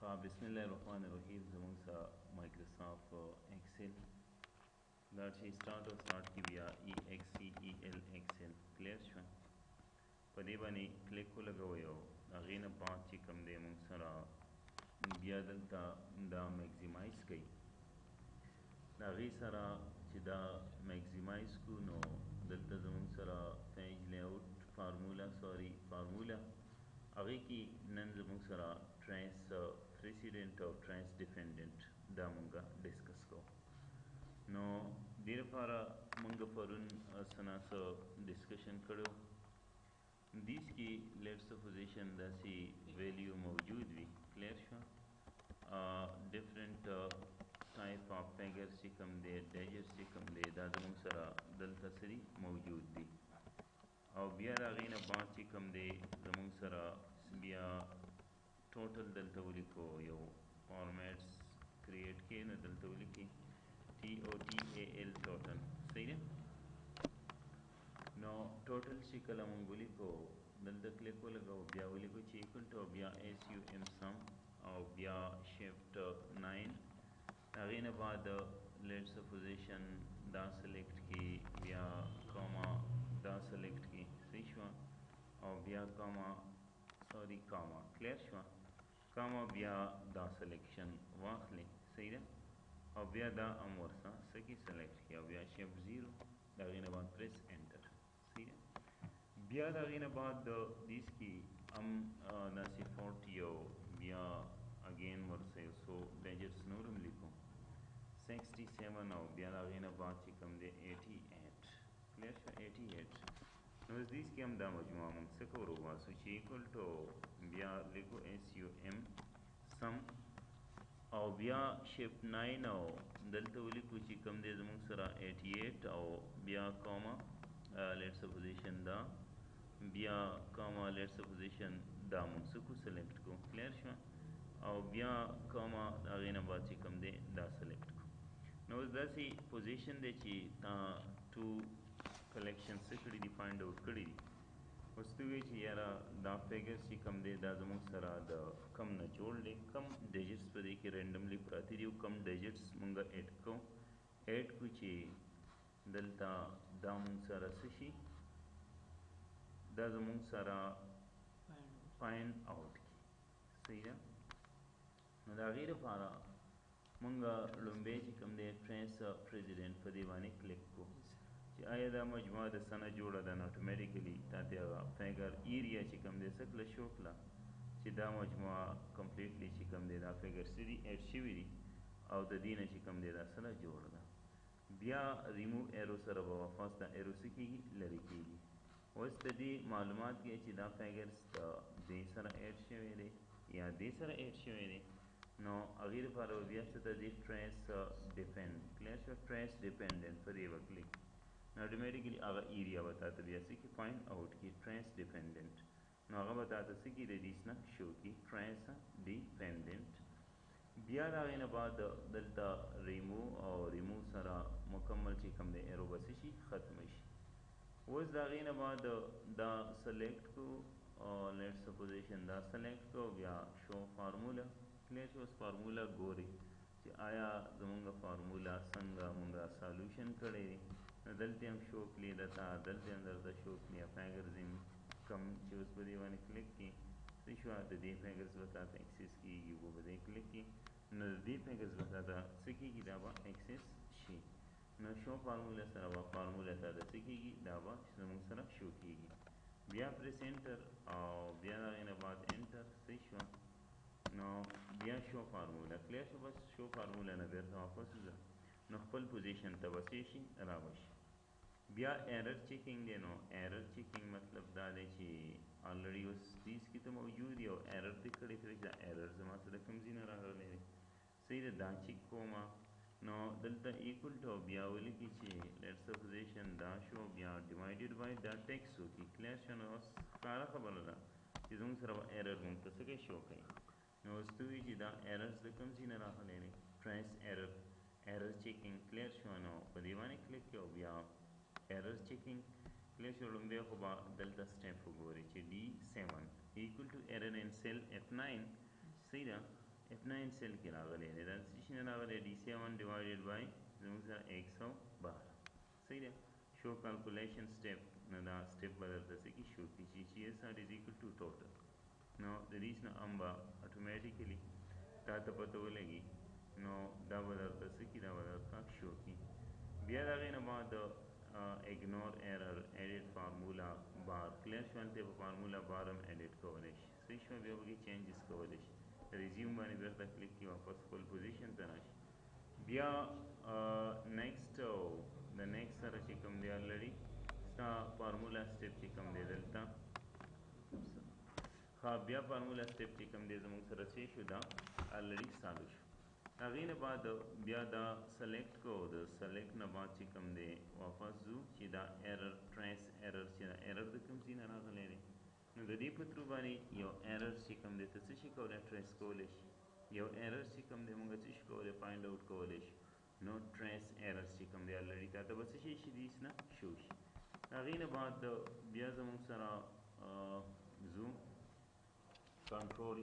बिस्मिल्लाहिर्रहमानिर्रहीम ज़मून सा माइक्रोसॉफ्ट एक्सेल दा स्टार्ट की बिया EXCEL एक्सेल क्लियर शो पदे बानी क्लिक को लगाओ अगेन बात ची कम दे मुंग सरा बिया दलता दा मैक्सिमाइज कई दागी सरा ची दा मैक्सिमाइज को नो दलता ज़मून सरा पेज लेआउट फार्मूला अगे की नन ज़मून सरा ट्रेस प्रेसिडेंट और ट्रेस डिफेंडेंट दा मुंगा डिस्कस को नो देर फारा मुंगा फरुन सनास डिस्कशन करो दिस की लेट्स सपोजिशन दासी वैल्यू मौजूद भी clear show different type of figures ची कम दे डेजर्स ची कम दे दा ज़मून सरा दलता सरी मौजूद दी और बिया दागीना बात ची कम दे ज़मून सरा बिया टोटल दलता वली को यो फॉर्मेट्स क्रिएट किए न दलता वली की TOTAL टोटल सही है नो टोटल शिकल मंगोली को दलता क्लिक को लगाओ बिया वली को चीकल तो बिया SUM सम और बिया शिफ्ट 9 अगेन बाद लेट्स पोजीशन दा सेलेक्ट की बिया कॉमा दा सेलेक्ट की सही शुआ और बिया कॉमा क्लियर शुआ कामा बिया दा सिलेक्शन वाखली सही है और बिया दा अमरसा सकी सेलेक्ट किया बिया शिफ्ट 0 दागिना बाद प्रेस एंटर सही है बिया दागिना बाद दिस की हम दासी 40 बिया अगेन वर्से सो डेजर्स नूरम लिखो 67 और बिया दागिना बाद ची कम दे 88 क्लियर शो 88 नज़दीक की हम दा मजमुआ मंग सको रोबा सुची इक्वल टू बिया लिखो SUM सम और बिया शिफ्ट 9 और दलता वली कुछ कम दे जमंग सरा 88 और बिया कॉमा लेट्स पोजीशन दा बिया कॉमा लेट्स पोजीशन दा मंग सको सेलेक्ट को क्लियर शो और बिया कॉमा आगे बात कम दे दा सेलेक्ट को नो दासी पोजीशन दे ची ता टू कलेक्शन से कड़ी दी फाइंड आउट कड़ी दी वस्तुए ची यारा दा फिगर्स ची कम दे दा ज़मून सरा दा कम न जोड़ ले कम डिजिट्स पर दे के रेंडमली प्राती दियो कम डिजिट्स मुंगा ऐड को ची दलता दा मुंग सरा सशी दा ज़मून सरा फाइंड आउट की सही है न दा गैर फारा मुंगा लुम्बे ची कम दे ट्रेस प्रेसिडेंट पर दीवानी क्लिक को आया दा मजमुआ द सना जोड़ा दा ऑटोमेटिकली ताते फिगर एरिया ची कम दे सकला शोकला ची दा मजमुआ कंप्लीटली ची कम दे दा फिगर सीधी ऐड शिवी दी और द दीना ची कम दे दा सला जोड़ दा बिया रिमूव एरो सर वापस दा एरो सीखी लरी कीगी वस दी मालूमात के ची दा फिगर्स दा दे सर ऐड शिवे दे या दे सर ऐड शिवे दे नो अगीर फारो बिया सता दी trace depend clear show trace dependent पर ये क्लिक ऑटोमेटिकली आगा एरिया बताता भी ऐसे कि फाइंड आउट की ट्रेस डिपेंडेंट नो आगा बताता से कि रेडिसना शो की ट्रेस डिपेंडेंट बिया दागिना बाद दलता रिमूव सरा मुकम्मल ची कम दे एरो बसिशी ख़त्म शी वस दागिना बाद दा सेलेक्ट को लेट्स सपोजिशन दा सेलेक्ट को या show formula clear show formula गोरी कि आया ज़मूंगा फार्मूला संगा मुंगा सॉल्यूशन करे दलते हम शोक लिए दता दलते अंदर दा शोक लिया फिगर्स इन कम ची उस पर दीवाने क्लिक की सिशुआ दे फिगर्स बताता एक्सेस की वो बदे क्लिक की न दे फिगर्स बताता सिकी की दावा एक्सेस शी न शो फार्मूला सरा फार्मूला था सिकी की दावा ज़मूंग सरा शो कीगी बिया प्रेस एंटर और बिया दागिना बाद एंटर सिशुआ नो बिया शो फार्मूला क्लियर शो बस शो फार्मूला न बेर वापस जा नो खपल पोजीशन ता बसेशी रावशी बिया एरर चेकिंग देनो एरर चेकिंग मतलब दा दे ची ऑलरेडी उस चीज़ की तो मौजूद है और एरर दिखड़ी फिर जा एरर जमा से कम जी ना रहा ले सही दा चेक कोमा नो दलता इक्वल टू बिया वाली की ची लेट्स सपोजिशन दा शो बिया डिवाइडेड बाय दा टेक्स्ट होगी क्लियर शो नो कारा खबर ला चीज़ों सर एरर मुंतस के शो कहीं नो वस्तुई ची दा एरर्स द कम जी ना रहा ले trace error checking clear show नो बदीवाने क्लिक किया बिया एरर चेकिंग क्लियर शो लुम्बे खुबा दलता स्टेप हो गोरी ची D7 equal to error in cell F9 सही दा F9 cell کې راغلی دی دا څه نه راغلی DC1 divided by زموږ سره 112 صحیح ده show calculation step نو دا step به درته څه کې show کړي چې CSR is equal to total نو د دې نه امبا automatically تا ته پته ولګي نو دا به درته څه کړي دا به درته show کړي بیا د هغې نه بعد ignore error edit formula bar clear شو هلته په فارمولا بار هم edit کولی شي صحیح شو بیا پکې چینجز کولی شي ریزیوم باندې بیرته کلیک کړي واپس خپل پوزیشن ته راشي بیا نیکسټ د نیکسټ سره چې کوم دی الریډي ستا فارمولا سټیپ چې کوم دی دلته ها بیا فارمولا سټیپ چې کوم دی زموږ سره څه شو دا الریډي سالو شو هغې نه بعد بیا دا سلیکټ کو د سلیکټ نه بعد چې کوم دی واپس ځو چې دا ایرر ټریس ایرر چې دا ایرر د کوم ځای نه راغلی دی نو د دې په ترو باندې یو ایرر چې کوم دی ته څه شي کولی ټریس کولی شي یو ایرر چې کوم دی موږ څه شي کولی فایند آوټ کولی شي نو ټریس ایرر چې کوم دی الریډي تا ته به څه شي شي دیس نه شو شي هغې نه بعد بیا زموږ سره ځو کنټرول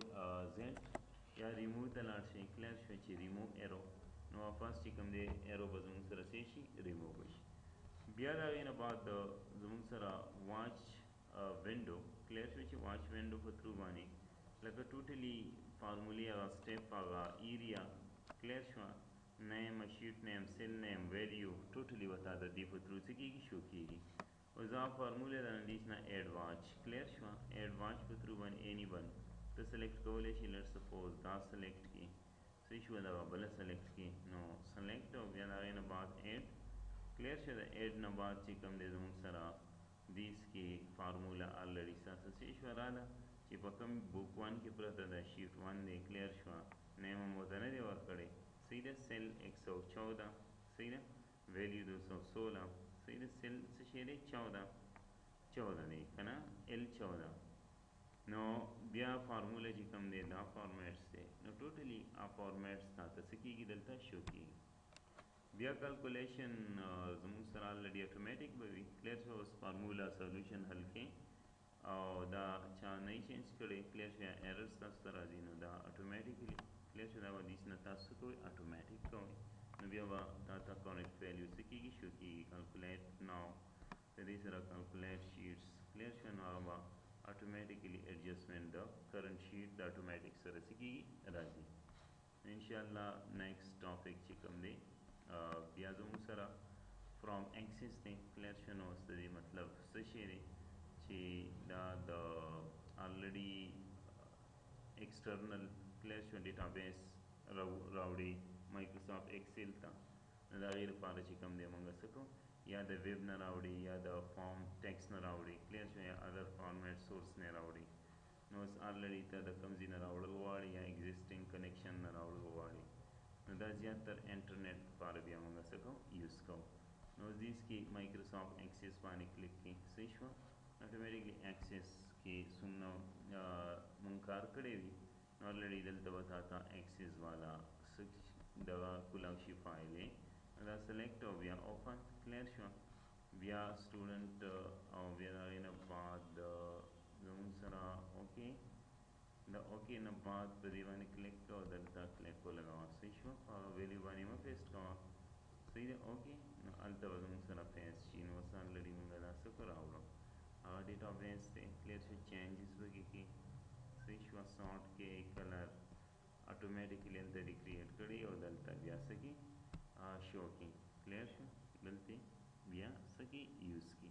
زیډ یا ریموو ته لاړ شئ کلیر شو چې ریموو ایرو نو واپس چې کوم دی ایرو به زموږ سره څه شي ریموو به شي بیا د هغې نه بعد زموږ سره واچ وینډو کلیر شو چې واچ وینډو په ترو باندې لکه ټوټلی فارمولې هغه سټیپ هغه ایریا کلیر شوه نیم شیټ نیم سیل نیم ویلیو ټوټلی به تا د دې په ترو څه کېږي شو کېږي اوس دا فارمولې د انډیس نه ایډ واچ کلیر شوه ایډ واچ په ترو باندې اینی ون ته سلیکټ کولی شي لیټ سپوز دا سلیکټ کړي صحیح شوه دغه بله سلیکټ کړي نو سلیکټ او بیا د هغې نه بعد ایډ کلیر شوه د ایډ نه بعد چې کوم دی زموږ سره دیس کې فارمولا الریډي ستاسو څه شوه راله چې په کوم بک ون کې پرته ده شیټ ون دی کلیر شوه نیم هم ورته نه دی ورکړی صحیح ده سیل 114 صحیح ده ویلیو 216 صحیح ده سیل څه شی دی 14 دی که نه L14 نو بیا فارموله چې کوم دی دا فارمیټس دی نو ټوټلی فارمیټس تا ته څه کېږي دلته شو کېږي بیا کلکولیشن زموږ سره الریډي اټومیټیک به وي کلیر شوه اوس فارمولا سولوشن حل کې او دا چا نه چینج کړی کلیر شوه ایررز تاسو ته راځي نو دا اټومیټیکلی کلیر شوه دا به دیس نه تاسو کوئ اټومیټیک کوئ نو بیا به تا ته کریکټ ویلیو څه کېږي شو کېږي کلکولیټ ناو د دې سره کلکولیټ شیټس کلیر شوه نو هغه به automatically adjustment the current sheet the automatic سره څه کېږي راځي انشاءالله نیکسټ ټاپک چې کوم دی بیا زموږ سره فرام ایکسس دی کلیر شو نو اوس د دې مطلب څه شی دی چې دا د الریډي ایکسټرنل کلیر شو ډیټابیس راوړي مایکروسافټ ایکسل ته نو د هغې لپاره چې کوم دی موږ څه کوو یا د ویب نه راوړي یا د فارم ټیکس نه راوړي کلیر شو یا ادر فارمیټ سورس نه راوړي نو اوس الریډي ته د کوم ځای نه راوړل غواړي یا ایګزسټینګ کنیکشن نه راوړل غواړي نو دا زیاتر انټرنیټ لپاره بیا موږ څه کوو یوز کوو نو اوس دیس کې مایکروسافټ ایکسس باندې کلیک کړئ صحیح شوه اټومیټیکلی ایکسس کې څومره مونږ کار کړی وي نو الریډي دلته به تا ته ایکسس والا دغه کولاو شي فایل دا سلیکټ او بیا اوپن کلیر شوه بیا سټوډنټ او بیا د هغې نه بعد زموږ سره اوکې د اوکې نه بعد په دې باندې کلیک کوه دلته کلیک ولګوه صحیح شوه په هغه ویلیو باندې مه پیسټ کوه صحیح ده اوکې نو هلته به زموږ سره پیسټ شي نو اوس الریډي مونږ دا څه کو راوړو هغه ډیټابیس دی کلیر شو چینجز پکې کې صحیح شوه سارټ کې کلر اټومیټیکلی هلته دې کریټ کړي او دلته بیا څه کې شو کې کلیر شو دلته بیا څه کې یوز کې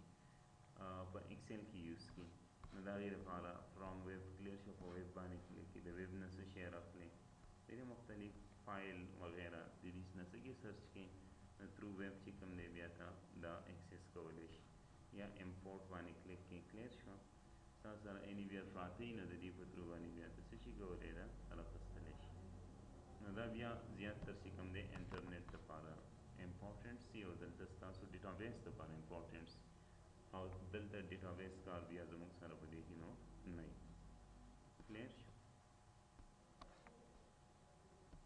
په ایکسل کې یوز کې نو د هغې لپاره فرام ویب کلیر شو په ویب باندې کلیک کې د ویب نه څه شی راخلئ ډېرې مختلف فایل وغیره د دې نه څه کې سرچ کې تھرو ویب چې کوم دی بیا ته دا ایکسس کولی شي یا امپورټ باندې کلیک کې کلیر شو ستاسو سره اینی ویر پراته وي نو د دې په تھرو باندې بیا ته څه شي کولی ده راخیستلی شي نو دا بیا زیاتر چې کوم دی انټرنیټ لپاره امپورټنټ سي او دلته ستاسو ډیټابیس لپاره امپورټنټ سي او دلته ډیټابیس کار بیا زموږ سره په دې کې نو نه وي کلیر